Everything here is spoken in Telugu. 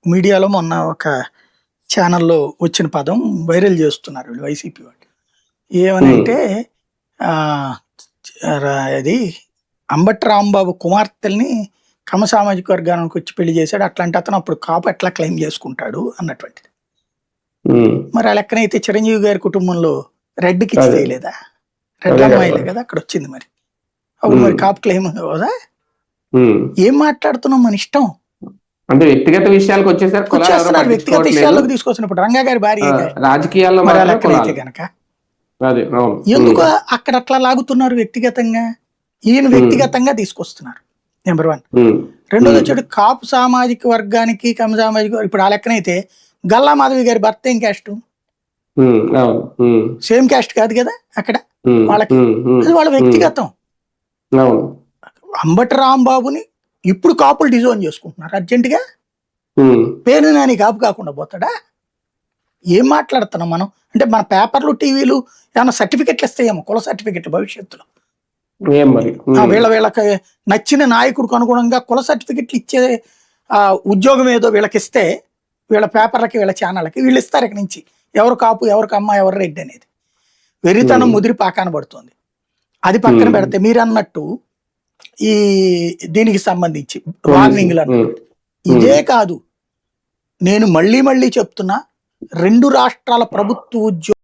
మీడియాలో మొన్న ఒక ఛానల్‌లో వచ్చిన పదం వైరల్ చేస్తున్నారు వీళ్ళు వైసీపీ వాళ్ళు. హ్మ్. ఏమనంటే ఆహ్, అది అంబటి రాంబాబు కుమార్తెల్ని కమ్మ సామాజిక వర్గానికొచ్చి పెళ్లి చేసాడు. అట్లాంటి అతను అప్పుడు కాపు ఎట్లా క్లెయిమ్ చేసుకుంటాడు అన్నటువంటిది. హ్మ్. మరి ఆ లెక్కనైతే చిరంజీవి గారి కుటుంబంలో రెడ్‌కిచ్చి అదే. చేయలేదా? రెడ్ల అదే గదా అమ్మాయిలే మరి. కదా అక్కడొచ్చింది మరి. అప్పుడు మరి హ్మ్. కాపు క్లెయిమ్ అవ్వదా? హ్మ్. ఏం మాట్లాడుతున్నాం మన ఇష్టం. అంటే వ్యక్తిగత విషయాలకొచ్చేసరికి కులాలెవరో వచ్చేస్తున్నారు వ్యక్తిగత పట్టించుకోవట్లేదు. విషయాల్లోకి తీసుకొస్తున్నారు. ఇప్పుడు రంగా గారి భార్య ఏ కాస్ట్? రాజకీయాల్లో మరి ఆ మాత్రమే లెక్కనైతే కులాలు. గనక. అదే. అవును. ఎందుకు అక్కడ అట్లా లాగుతున్నారు వ్యక్తిగతంగా? ఈయన హ్మ్. వ్యక్తిగతంగా తీసుకొస్తున్నారు. నంబర్ 1. హ్మ్. రెండోది హ్మ్. వచ్చేటి కాపు సామాజిక వర్గానికి, కమ్మ సామాజిక ఇప్పుడు ఆ లెక్కనైతే గల్లా మాధవి గారి భర్త ఏం క్యాస్టు? హ్మ్. అవును. హ్మ్. సేమ్ క్యాస్ట్ కాదు గదా! అక్కడ హ్మ్. వాళ్ళకి. హ్మ్. హ్మ్. అది వాళ్ళ హ్మ్. వ్యక్తిగతం. అవును. అంబటి రాంబాబుని ఇప్పుడు కాపులు డిజోన్ చేసుకుంటున్నారు అర్జెంట్‌గా. హ్మ్. పేరు నాని కాపు కాకుండా పోతాడా? ఏం మాట్లాడుతున్నాం మనం? అంటే మన పేపర్‌లు, టీవీలు ఏమన్నా సర్టిఫికేట్‌లు ఇస్తాయేమో కుల సర్టిఫికేట్‌లు భవిష్యత్తులో. ఏం మరి. హ్మ్. వీళ్ళకి నచ్చిన నాయకుడికి అనుగుణంగా కుల సర్టిఫికెట్లు ఇచ్చే ఉద్యోగం ఏదో వీళ్ళకిస్తే వీళ్ళ పేపర్లకి వీళ్ళ ఛానళ్ళకి వీళ్ళు ఇస్తారు ఇక నుంచి ఎవరు కాపు ఎవరు కమ్మ ఎవరు రెడ్డి అనేది వెరితనం హ్మ్. ముదిరి పాకాన పడుతుంది. అది పక్కన హ్మ్. పెడితే మీరు అన్నట్టు ఈ దీనికి సంబంధించి పోలీసులు. వార్నింగ్లు హ్మ్. అన్నట్టు హ్మ్. ఇదే కాదు, నేను మళ్ళీ మళ్ళీ చెప్తున్నా, 2 రాష్ట్రాల ప్రభుత్వ ఉద్యోగ